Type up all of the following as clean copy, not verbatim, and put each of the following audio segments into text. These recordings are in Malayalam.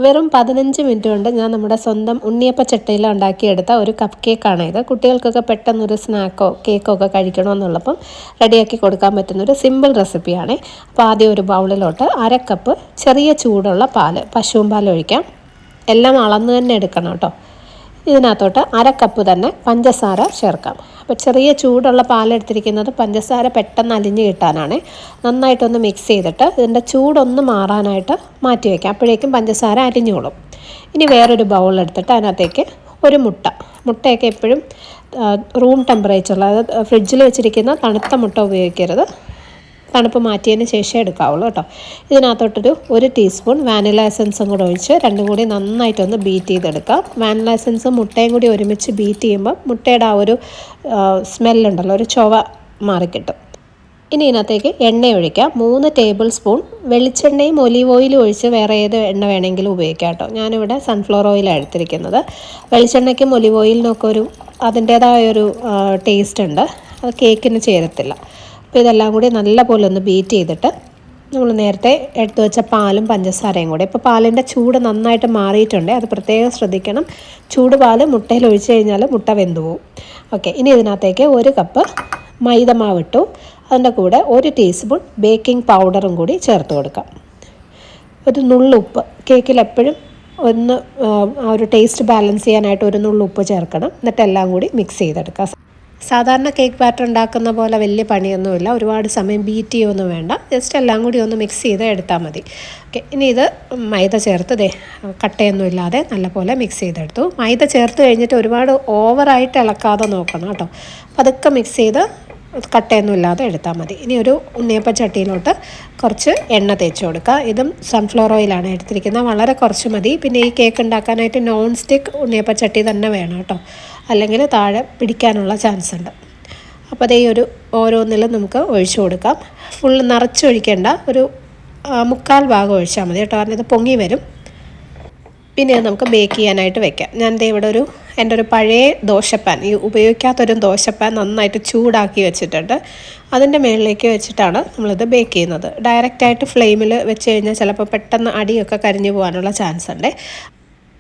വെറും 15 മിനിറ്റ് കൊണ്ട് ഞാൻ നമ്മുടെ സ്വന്തം ഉണ്ണിയപ്പച്ചട്ടിയിൽ ഉണ്ടാക്കിയെടുത്ത ഒരു കപ്പ് കേക്കാണ് ഇത്. കുട്ടികൾക്കൊക്കെ പെട്ടെന്നൊരു സ്നാക്കോ കേക്കോ ഒക്കെ കഴിക്കണമെന്നുള്ളപ്പം റെഡിയാക്കി കൊടുക്കാൻ പറ്റുന്നൊരു സിമ്പിൾ റെസിപ്പിയാണ്. അപ്പോൾ ആദ്യം ഒരു ബൗളിലോട്ട് 1/2 കപ്പ് ചെറിയ ചൂടുള്ള പാൽ, പശുവും പാൽ ഒഴിക്കാം. എല്ലാം അളന്ന് തന്നെ എടുക്കണം കേട്ടോ. ഇതിനകത്തോട്ട് 1/2 കപ്പ് തന്നെ പഞ്ചസാര ചേർക്കാം. അപ്പോൾ ചെറിയ ചൂടുള്ള പാലെടുത്തിരിക്കുന്നത് പഞ്ചസാര പെട്ടെന്ന് അലിഞ്ഞ് കിട്ടാനാണ്. നന്നായിട്ടൊന്ന് മിക്സ് ചെയ്തിട്ട് ഇതിൻ്റെ ചൂടൊന്ന് മാറാനായിട്ട് മാറ്റി വയ്ക്കാം. അപ്പോഴേക്കും പഞ്ചസാര അലിഞ്ഞോളും. ഇനി വേറൊരു ബൗൾ എടുത്തിട്ട് അതിനകത്തേക്ക് ഒരു മുട്ടയൊക്കെ എപ്പോഴും റൂം ടെമ്പറേച്ചറിൽ, അതായത് ഫ്രിഡ്ജിൽ വെച്ചിരിക്കുന്ന തണുത്ത മുട്ട ഉപയോഗിക്കരുത്. തണുപ്പ് മാറ്റിയതിന് ശേഷം എടുക്കാവുള്ളൂ കേട്ടോ. ഇതിനകത്തോട്ടൊരു 1 ടീസ്പൂൺ വാനില എസൻസും കൂടെ ഒഴിച്ച് രണ്ടും കൂടി നന്നായിട്ടൊന്ന് ബീറ്റ് ചെയ്തെടുക്കാം. വാനില എസൻസും മുട്ടയും കൂടി ഒരുമിച്ച് ബീറ്റ് ചെയ്യുമ്പോൾ മുട്ടയുടെ ആ ഒരു സ്മെല്ലുണ്ടല്ലോ, ഒരു ചൊവ മാറിക്കിട്ടും. ഇനി ഇതിനകത്തേക്ക് എണ്ണ ഒഴിക്കാം. 3 ടേബിൾ സ്പൂൺ വെളിച്ചെണ്ണയും ഒലീവ് ഓയിലും ഒഴിച്ച് വേറെ ഏത് എണ്ണ വേണമെങ്കിലും ഉപയോഗിക്കാം കേട്ടോ. ഞാനിവിടെ സൺഫ്ലവർ ഓയിലാണ് എടുത്തിരിക്കുന്നത്. വെളിച്ചെണ്ണയ്ക്കും ഒലീവ് ഓയിലിനൊക്കെ അതിൻ്റേതായൊരു ടേസ്റ്റ് ഉണ്ട്, അത് കേക്കിന് ചേരത്തില്ല. അപ്പോൾ ഇതെല്ലാം കൂടി നല്ലപോലെ ഒന്ന് ബീറ്റ് ചെയ്തിട്ട് നമ്മൾ നേരത്തെ എടുത്തു വെച്ച പാലും പഞ്ചസാരയും കൂടി, ഇപ്പോൾ പാലിൻ്റെ ചൂട് നന്നായിട്ട് മാറിയിട്ടുണ്ട്, അത് പ്രത്യേകം ശ്രദ്ധിക്കണം. ചൂട് പാൽ മുട്ടയിൽ ഒഴിച്ച് കഴിഞ്ഞാൽ മുട്ട വെന്തു പോവും. ഓക്കെ, ഇനി ഇതിനകത്തേക്ക് 1 കപ്പ് മൈദമാവ് ഇട്ടു. അതിൻ്റെ കൂടെ 1 ടീസ്പൂൺ ബേക്കിംഗ് പൗഡറും കൂടി ചേർത്ത് കൊടുക്കാം. ഒരു നുള്ളുപ്പ്, കേക്കിൽ എപ്പോഴും ഒന്ന് ആ ഒരു ടേസ്റ്റ് ബാലൻസ് ചെയ്യാനായിട്ട് ഒരു നുള്ളുപ്പ് ചേർക്കണം. എന്നിട്ട് എല്ലാം കൂടി മിക്സ് ചെയ്തെടുക്കാം. സാധാരണ കേക്ക് ബാറ്റർ ഉണ്ടാക്കുന്ന പോലെ വലിയ പണിയൊന്നുമില്ല, ഒരുപാട് സമയം ബീറ്റ് ചെയ്യുമൊന്നും വേണ്ട. ജസ്റ്റ് എല്ലാം കൂടി ഒന്ന് മിക്സ് ചെയ്ത് എടുത്താൽ മതി. ഓക്കെ, ഇനി ഇത് മൈദ ചേർത്ത് കട്ടയൊന്നും ഇല്ലാതെ നല്ലപോലെ മിക്സ് ചെയ്തെടുത്തു. മൈദ ചേർത്ത് കഴിഞ്ഞിട്ട് ഒരുപാട് ഓവറായിട്ട് ഇളക്കാതെ നോക്കണം കേട്ടോ. അതൊക്കെ മിക്സ് ചെയ്ത് കട്ടയൊന്നും ഇല്ലാതെ എടുത്താൽ മതി. ഇനി ഒരു ഉണ്ണിയപ്പ ചട്ടിയിലോട്ട് കുറച്ച് എണ്ണ തേച്ച് കൊടുക്കുക. ഇതും സൺഫ്ലവർ ഓയിലാണ് എടുത്തിരിക്കുന്നത്, വളരെ കുറച്ച് മതി. പിന്നെ ഈ കേക്ക് ഉണ്ടാക്കാനായിട്ട് നോൺ സ്റ്റിക്ക് ഉണ്ണിയപ്പ ചട്ടി തന്നെ വേണം കേട്ടോ, അല്ലെങ്കിൽ താഴെ പിടിക്കാനുള്ള ചാൻസ് ഉണ്ട്. അപ്പോൾ അതേ ഓരോന്നിലും നമുക്ക് ഒഴിച്ചു കൊടുക്കാം. ഫുള്ള് നിറച്ചൊഴിക്കേണ്ട, ഒരു 1/4 ഭാഗം ഒഴിച്ചാൽ മതി കേട്ടോ, കാരണം ഇത് പൊങ്ങി വരും. പിന്നെ നമുക്ക് ബേക്ക് ചെയ്യാനായിട്ട് വെക്കാം. ഞാൻ ഇവിടെ എൻ്റെ ഒരു പഴയ ദോശപ്പാൻ, ഈ ഉപയോഗിക്കാത്തൊരു ദോശപ്പാൻ നന്നായിട്ട് ചൂടാക്കി വെച്ചിട്ടുണ്ട്. അതിൻ്റെ മുകളിലേക്ക് വെച്ചിട്ടാണ് നമ്മളിത് ബേക്ക് ചെയ്യുന്നത്. ഡയറക്റ്റായിട്ട് ഫ്ലെയിമിൽ വെച്ച് കഴിഞ്ഞാൽ ചിലപ്പോൾ പെട്ടെന്ന് അടിയൊക്കെ കരിഞ്ഞു പോകാനുള്ള ചാൻസ് ഉണ്ട്.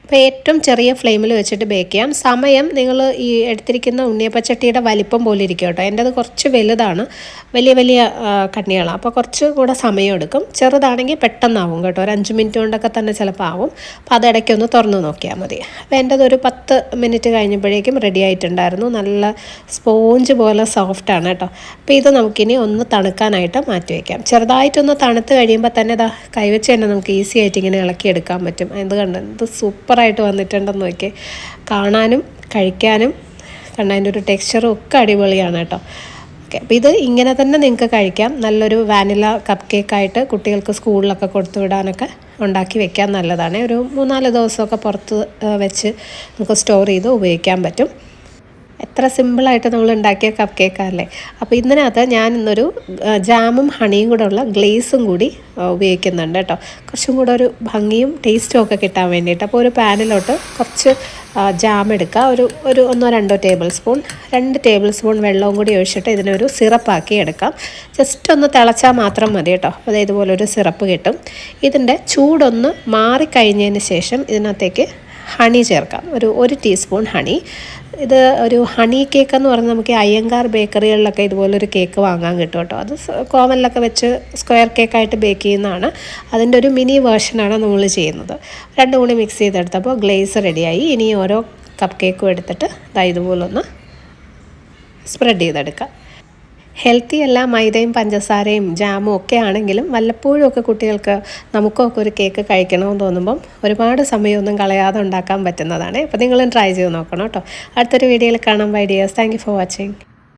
അപ്പോൾ ഏറ്റവും ചെറിയ ഫ്ലെയിമിൽ വെച്ചിട്ട് ബേക്ക് ചെയ്യാം. സമയം നിങ്ങൾ ഈ എടുത്തിരിക്കുന്ന ഉണ്ണിയപ്പച്ചട്ടിയുടെ വലിപ്പം പോലെ ഇരിക്കും കേട്ടോ. എൻ്റെത് കുറച്ച് വലുതാണ്, വലിയ കണ്ണികളാണ്, അപ്പോൾ കുറച്ച് കൂടെ സമയം എടുക്കും. ചെറുതാണെങ്കിൽ പെട്ടെന്നാവും കേട്ടോ, ഒരു 5 മിനിറ്റ് കൊണ്ടൊക്കെ തന്നെ ചിലപ്പോൾ ആവും. അപ്പോൾ അതിടയ്ക്കൊന്ന് തുറന്ന് നോക്കിയാൽ മതി. അപ്പോൾ എൻ്റെത് ഒരു 10 മിനിറ്റ് കഴിഞ്ഞപ്പോഴേക്കും റെഡി ആയിട്ടുണ്ടായിരുന്നു. നല്ല സ്പോഞ്ച് പോലെ സോഫ്റ്റാണ് കേട്ടോ. അപ്പോൾ ഇത് നമുക്കിനി ഒന്ന് തണുക്കാനായിട്ട് മാറ്റി വയ്ക്കാം. ചെറുതായിട്ടൊന്ന് തണുത്ത് കഴിയുമ്പോൾ തന്നെ കൈവച്ച് തന്നെ നമുക്ക് ഈസി ആയിട്ട് ഇങ്ങനെ ഇളക്കിയെടുക്കാൻ പറ്റും. ഇത് കണ്ട് ഇത് സൂപ്പറായിട്ട് വന്നിട്ടുണ്ടെന്ന് നോക്കി, കാണാനും കഴിക്കാനും അതിൻ്റെ ഒരു ടെക്സ്ചറും ഒക്കെ അടിപൊളിയാണ് കേട്ടോ. ഓക്കെ, അപ്പോൾ ഇത് ഇങ്ങനെ തന്നെ നിങ്ങൾക്ക് കഴിക്കാം. നല്ലൊരു വാനില കപ്പ് കേക്കായിട്ട് കുട്ടികൾക്ക് സ്കൂളിലൊക്കെ കൊടുത്തു വിടാനൊക്കെ ഉണ്ടാക്കി വെക്കാൻ നല്ലതാണ്. ഒരു 3-4 ദിവസമൊക്കെ പുറത്ത് വെച്ച് നമുക്ക് സ്റ്റോർ ചെയ്ത് ഉപയോഗിക്കാൻ പറ്റും. എത്ര സിമ്പിളായിട്ട് നമ്മൾ ഉണ്ടാക്കിയ കപ്പ് കേക്കല്ലേ. അപ്പോൾ ഇതിനകത്ത് ഞാൻ ഇന്നൊരു ജാമും ഹണിയും കൂടെ ഉള്ള ഗ്ലേസും കൂടി ഉപയോഗിക്കുന്നുണ്ട് കേട്ടോ, കുറച്ചും കൂടെ ഒരു ഭംഗിയും ടേസ്റ്റും ഒക്കെ കിട്ടാൻ വേണ്ടിയിട്ട്. അപ്പോൾ ഒരു പാനിലോട്ട് കുറച്ച് ജാം എടുക്കുക, ഒരു 1-2 ടേബിൾ സ്പൂൺ, 2 ടേബിൾ സ്പൂൺ വെള്ളവും കൂടി ഒഴിച്ചിട്ട് ഇതിനൊരു സിറപ്പാക്കി എടുക്കാം. ജസ്റ്റ് ഒന്ന് തിളച്ചാൽ മാത്രം മതി കേട്ടോ. അപ്പോൾ ഇതുപോലൊരു സിറപ്പ് കിട്ടും. ഇതിൻ്റെ ചൂടൊന്ന് മാറിക്കഴിഞ്ഞതിന് ശേഷം ഇതിനകത്തേക്ക് ഹണി ചേർക്കാം. ഒരു ടീസ്പൂൺ ഹണി. ഇത് ഒരു ഹണി കേക്ക് എന്ന് പറഞ്ഞാൽ നമുക്ക് അയ്യങ്കാർ ബേക്കറികളിലൊക്കെ ഇതുപോലൊരു കേക്ക് വാങ്ങാൻ കിട്ടും കേട്ടോ. അത് കോവനിലൊക്കെ വെച്ച് സ്ക്വയർ കേക്കായിട്ട് ബേക്ക് ചെയ്യുന്നതാണ്. അതിൻ്റെ ഒരു മിനി വേർഷനാണ് നമ്മൾ ചെയ്യുന്നത്. രണ്ടും കൂടി മിക്സ് ചെയ്തെടുത്തപ്പോൾ ഗ്ലേസ് റെഡിയായി. ഇനി ഓരോ കപ്പ് കേക്കും എടുത്തിട്ട് ഇതുപോലൊന്ന് സ്പ്രെഡ് ചെയ്തെടുക്കാം. ഹെൽത്തി അല്ല, മൈദയും പഞ്ചസാരയും ജാമും ഒക്കെ ആണെങ്കിലും വല്ലപ്പോഴും ഒക്കെ കുട്ടികൾക്ക് നമുക്കൊക്കെ ഒരു കേക്ക് കഴിക്കണമെന്ന് തോന്നുമ്പം ഒരുപാട് സമയമൊന്നും കളയാതെ ഉണ്ടാക്കാൻ പറ്റുന്നതാണ്. അപ്പോൾ നിങ്ങളും ട്രൈ ചെയ്ത് നോക്കണം കേട്ടോ. അടുത്തൊരു വീഡിയോയിൽ കാണാം. Bye dears, thank you for watching.